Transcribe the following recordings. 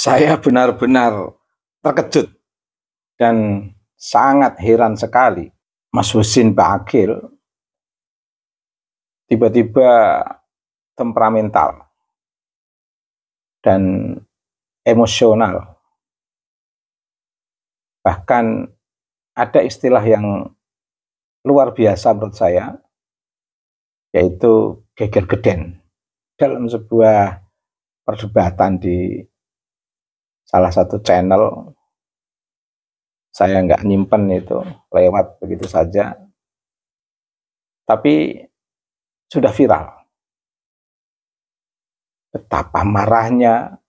Saya benar-benar terkejut dan sangat heran sekali. Mas Husin Ba'akil tiba-tiba temperamental dan emosional. Bahkan ada istilah yang luar biasa menurut saya, yaitu geger geden. Dalam sebuah perdebatan di salah satu channel, saya nggak nyimpen itu, lewat begitu saja, tapi sudah viral. Betapa marahnya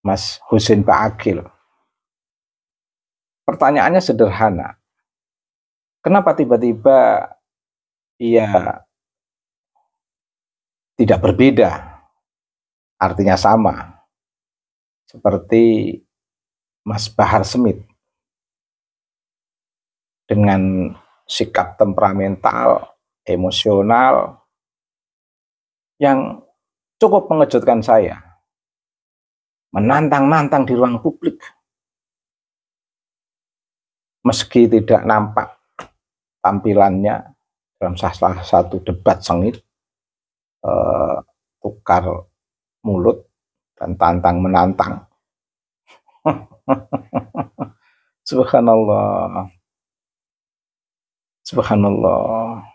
Mas Husin Ba'akil. Pertanyaannya sederhana, kenapa tiba-tiba ia tidak berbeda, artinya sama, seperti Mas Bahar Smith, dengan sikap temperamental, emosional, yang cukup mengejutkan saya, menantang-nantang di ruang publik, meski tidak nampak tampilannya dalam salah satu debat sengit, tukar mulut dan tantang-menantang. Subhanallah, subhanallah.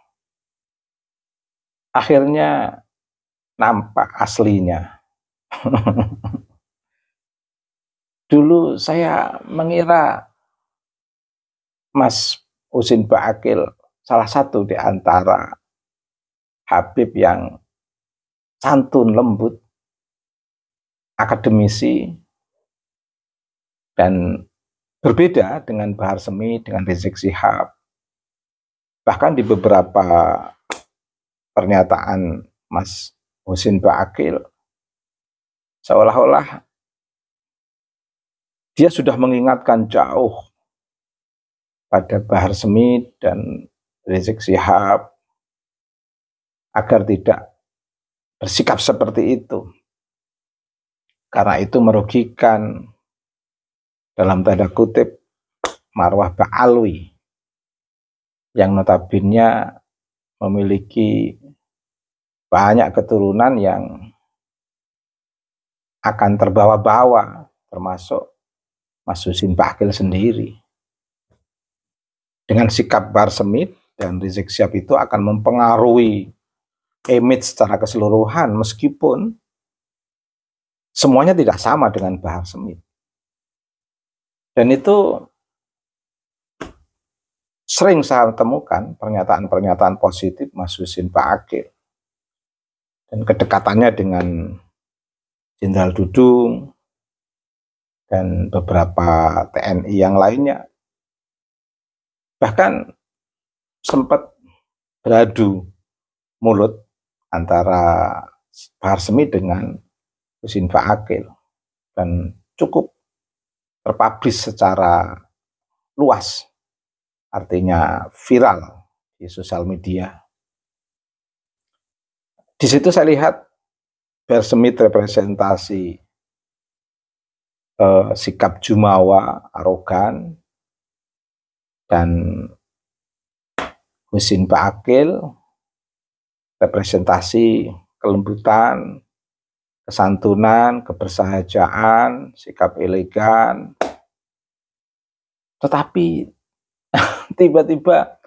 Akhirnya nampak aslinya. Dulu saya mengira Mas Husin Ba'akil salah satu di antara Habib yang santun, lembut, akademisi, dan berbeda dengan Bahar Smith, dengan Rizik Syihab. Bahkan di beberapa pernyataan Mas Husin Ba'akil, seolah-olah dia sudah mengingatkan jauh pada Bahar Smith dan Rizik Syihab agar tidak bersikap seperti itu, karena itu merugikan, dalam tanda kutip, marwah Ba'alwi yang notabene memiliki banyak keturunan yang akan terbawa-bawa, termasuk Mas Husin Ba'akil sendiri. Dengan sikap Bahar Smith dan Rizik Syihab itu akan mempengaruhi image secara keseluruhan, meskipun semuanya tidak sama dengan Bahar Smith. Dan itu sering saya temukan pernyataan-pernyataan positif Mas Husin Ba'akil dan kedekatannya dengan Jenderal Dudung dan beberapa TNI yang lainnya. Bahkan sempat beradu mulut antara Bahar Smith dengan Husin Ba'akil dan cukup terpublish secara luas, artinya viral di sosial media. Di situ saya lihat Bahar Smith representasi sikap jumawa, arogan, dan Husin Ba'akil representasi kelembutan, kesantunan, kebersahajaan, sikap elegan. Tetapi tiba-tiba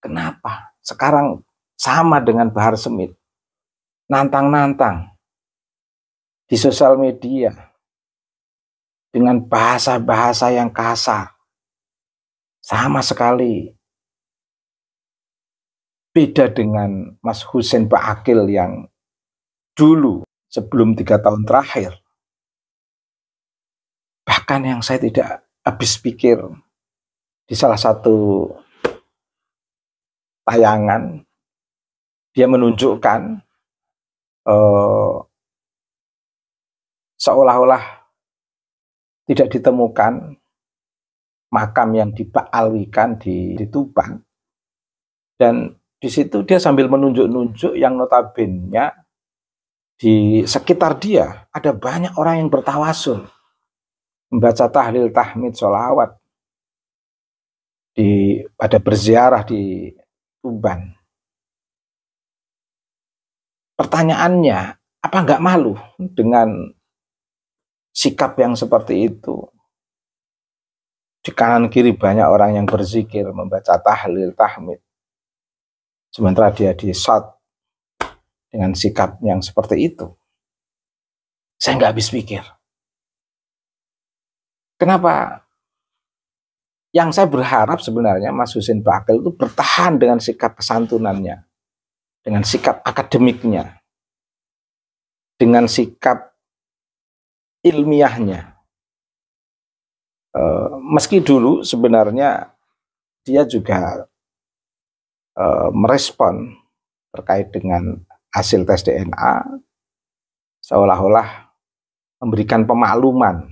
kenapa sekarang sama dengan Bahar Smith, nantang-nantang di sosial media dengan bahasa-bahasa yang kasar, sama sekali beda dengan Mas Husin Ba'akil yang dulu sebelum 3 tahun terakhir. Bahkan yang saya tidak habis pikir, di salah satu tayangan dia menunjukkan seolah-olah tidak ditemukan makam yang diba'alwikan di Tuban, dan di situ dia sambil menunjuk-nunjuk yang notabene di sekitar dia ada banyak orang yang bertawasul, membaca tahlil, tahmid, sholawat pada berziarah di Tuban. Pertanyaannya, apa nggak malu dengan sikap yang seperti itu? Di kanan kiri banyak orang yang berzikir, membaca tahlil, tahmid. Sementara dia di-shot dengan sikap yang seperti itu. Saya nggak habis pikir. Kenapa? Yang saya berharap sebenarnya Mas Husin Baqil itu bertahan dengan sikap kesantunannya, dengan sikap akademiknya, dengan sikap ilmiahnya. Meski dulu sebenarnya dia juga merespon terkait dengan hasil tes DNA, seolah-olah memberikan pemakluman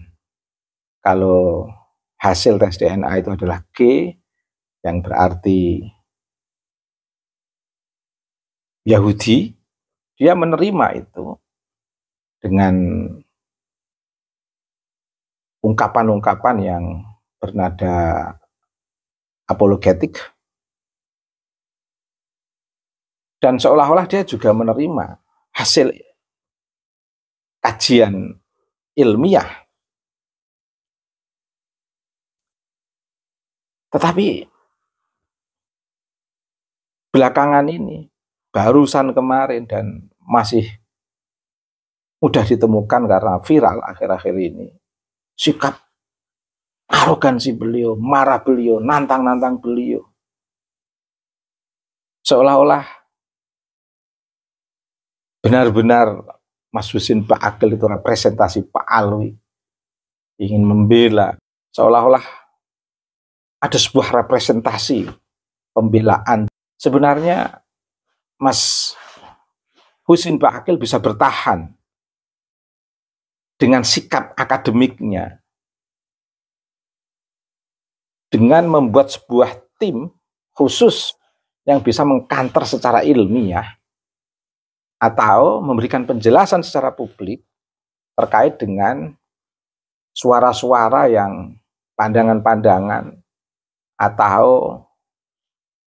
kalau hasil tes DNA itu adalah G, yang berarti Yahudi. Dia menerima itu dengan ungkapan-ungkapan yang bernada apologetik, dan seolah-olah dia juga menerima hasil kajian ilmiah. Tetapi belakangan ini, barusan kemarin dan masih mudah ditemukan karena viral akhir-akhir ini, sikap arogansi beliau, marah beliau, nantang-nantang beliau. Seolah-olah benar-benar Mas Husin Baqil itu representasi Pak Alwi, ingin membela, seolah-olah ada sebuah representasi pembelaan. Sebenarnya Mas Husin Baqil bisa bertahan dengan sikap akademiknya, dengan membuat sebuah tim khusus yang bisa mengkanter secara ilmiah atau memberikan penjelasan secara publik terkait dengan suara-suara yang pandangan-pandangan atau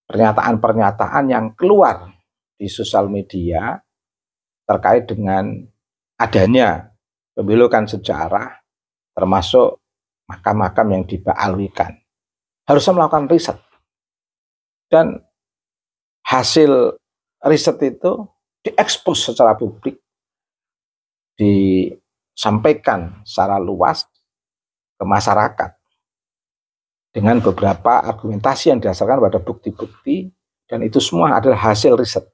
pernyataan-pernyataan yang keluar di sosial media terkait dengan adanya pembelokan sejarah, termasuk makam-makam yang dibaalwikan. Harusnya melakukan riset. Dan hasil riset itu diekspos secara publik, disampaikan secara luas ke masyarakat dengan beberapa argumentasi yang didasarkan pada bukti-bukti, dan itu semua adalah hasil riset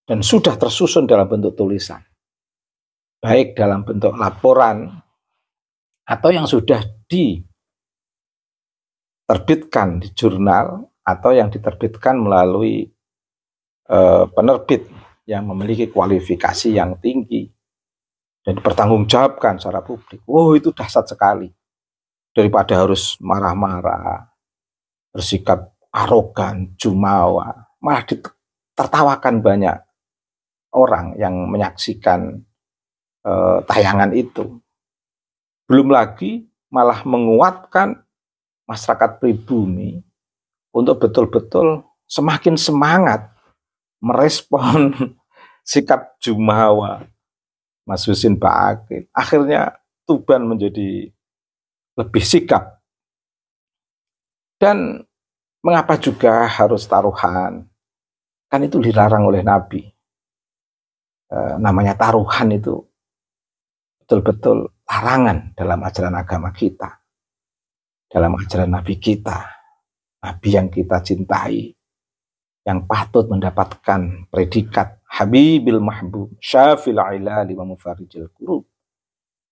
dan sudah tersusun dalam bentuk tulisan, baik dalam bentuk laporan atau yang sudah diterbitkan di jurnal atau yang diterbitkan melalui penerbit yang memiliki kualifikasi yang tinggi dan dipertanggungjawabkan secara publik. Oh, itu dahsyat sekali. Daripada harus marah-marah, bersikap arogan, jumawa, malah ditertawakan banyak orang yang menyaksikan tayangan itu. Belum lagi malah menguatkan masyarakat pribumi untuk betul-betul semakin semangat merespon sikap jumawa Mas Husin Baqil. Akhirnya Tuban menjadi lebih sikap. Dan mengapa juga harus taruhan? Kan itu dilarang oleh Nabi. Namanya taruhan itu betul-betul larangan dalam ajaran agama kita, dalam ajaran Nabi kita, Nabi yang kita cintai, yang patut mendapatkan predikat Habibil Mahbub, Syafil Ilali wa Mufarijil Kurub,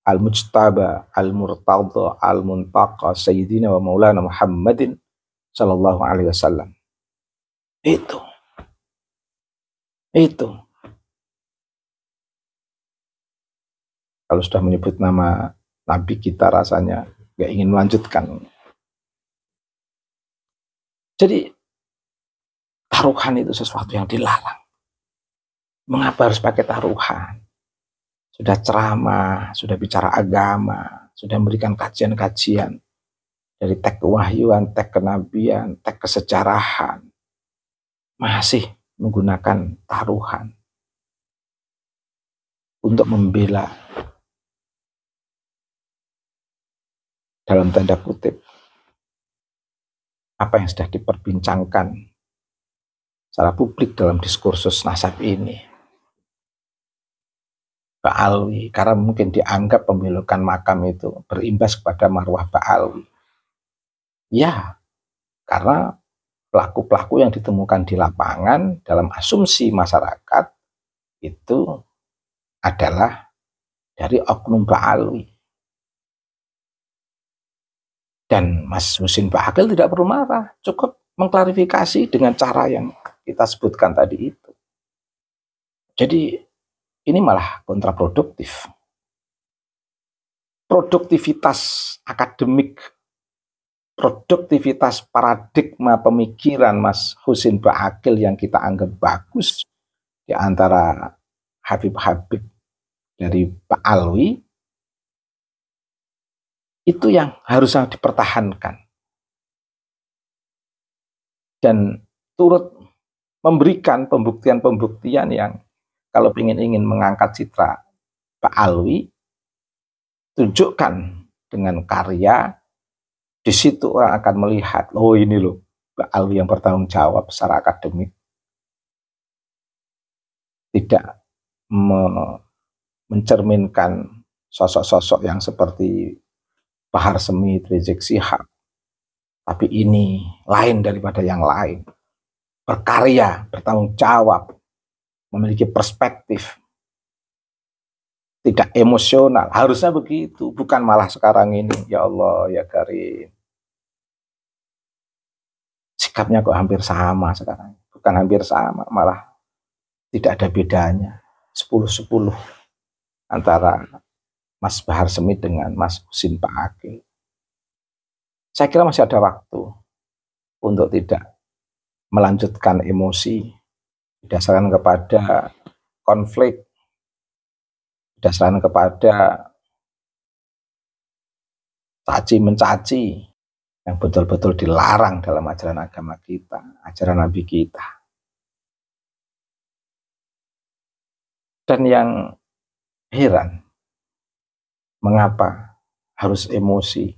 Al-Mujtaba, Al-Murtadha, Al-Muntaqa, Sayyidina wa Maulana Muhammadin Sallallahu Alaihi Wasallam. Itu. Kalau sudah menyebut nama Nabi kita rasanya gak ingin melanjutkan. Jadi taruhan itu sesuatu yang dilarang. Mengapa harus pakai taruhan? Sudah ceramah, sudah bicara agama, sudah memberikan kajian-kajian dari teks kewahyuan, teks kenabian, teks kesejarahan, masih menggunakan taruhan untuk membela, dalam tanda kutip, apa yang sudah diperbincangkan secara publik dalam diskursus nasab ini. Mbak Alwi, karena mungkin dianggap pembelokan makam itu berimbas kepada marwah Mbak Alwi. Ya, karena pelaku-pelaku yang ditemukan di lapangan dalam asumsi masyarakat itu adalah dari oknum Mbak Alwi. Dan Mas Husin Ba'aqil tidak perlu marah, cukup mengklarifikasi dengan cara yang kita sebutkan tadi itu. Jadi ini malah kontraproduktif. Produktivitas akademik, produktivitas paradigma pemikiran Mas Husin Ba'aqil yang kita anggap bagus di antara Habib-Habib dari Pak Alwi, itu yang harusnya dipertahankan. Dan turut memberikan pembuktian-pembuktian yang kalau ingin mengangkat citra Pak Alwi, tunjukkan dengan karya, di situ orang akan melihat, oh ini loh Pak Alwi yang bertanggung jawab secara akademik. Tidak mencerminkan sosok-sosok yang seperti Bahar Semit, Rizik Syihab. Tapi ini lain daripada yang lain. Berkarya, bertanggung jawab, memiliki perspektif, tidak emosional. Harusnya begitu, bukan malah sekarang ini. Ya Allah, ya Karim. Sikapnya kok hampir sama sekarang. Bukan hampir sama, malah tidak ada bedanya. 10-10 antara Mas Bahar Semit dengan Mas Husin Ba'aqil. Saya kira masih ada waktu untuk tidak melanjutkan emosi berdasarkan kepada konflik, berdasarkan kepada caci mencaci yang betul-betul dilarang dalam ajaran agama kita, ajaran Nabi kita. Dan yang heran, mengapa harus emosi?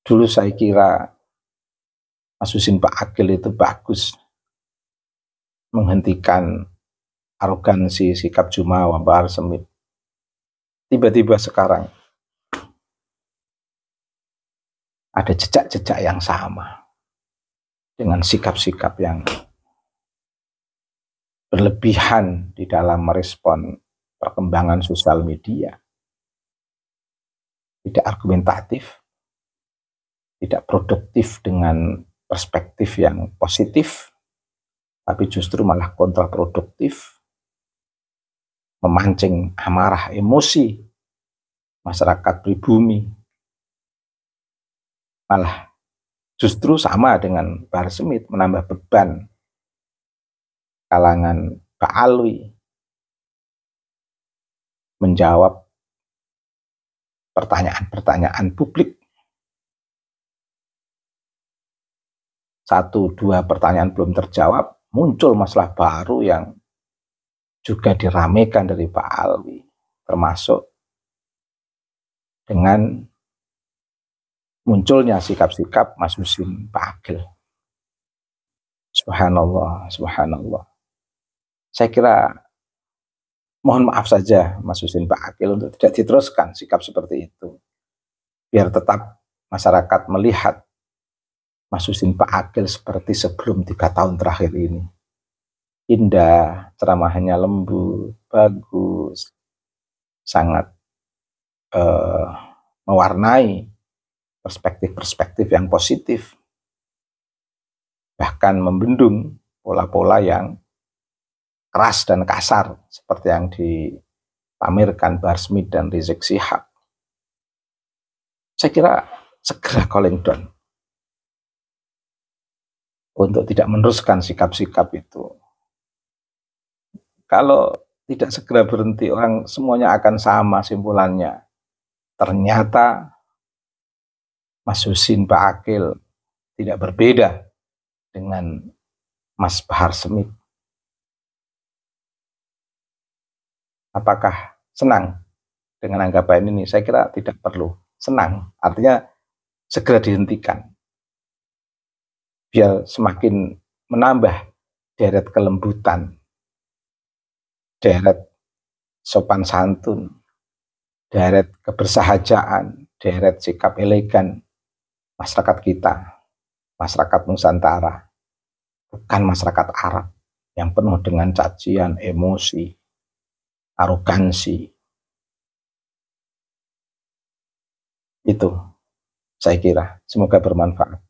Dulu saya kira Mas Husin Ba'aqil itu bagus menghentikan arogansi sikap Jumawa Bahar Semit. Tiba-tiba sekarang ada jejak-jejak yang sama dengan sikap-sikap yang berlebihan di dalam merespon perkembangan sosial media. Tidak argumentatif, tidak produktif dengan perspektif yang positif, tapi justru malah kontraproduktif, memancing amarah emosi masyarakat pribumi. Malah justru sama dengan Bahar Semit, menambah beban kalangan Pak Alwi menjawab pertanyaan-pertanyaan publik. 1-2 pertanyaan belum terjawab, muncul masalah baru yang juga diramaikan dari Pak Alwi, termasuk dengan munculnya sikap-sikap Mas Husin Ba'aqil. Subhanallah, subhanallah. Saya kira mohon maaf saja Mas Husin Ba'aqil untuk tidak diteruskan sikap seperti itu. Biar tetap masyarakat melihat Mas Husin Ba'aqil seperti sebelum 3 tahun terakhir ini. Indah, ceramahnya lembut, bagus, sangat mewarnai perspektif-perspektif yang positif. Bahkan membendung pola-pola yang keras dan kasar seperti yang dipamerkan Bahar Semit dan Rizik Syihab. Saya kira segera calling down untuk tidak meneruskan sikap-sikap itu. Kalau tidak segera berhenti, orang semuanya akan sama simpulannya. Ternyata Mas Husin Ba'akil tidak berbeda dengan Mas Bahar Smith. Apakah senang dengan anggapan ini? Saya kira tidak perlu senang, artinya segera dihentikan, biar semakin menambah deret kelembutan, deret sopan santun, deret kebersahajaan, deret sikap elegan masyarakat kita, masyarakat Nusantara, bukan masyarakat Arab yang penuh dengan cacian, emosi, arogansi. Itu saya kira, semoga bermanfaat.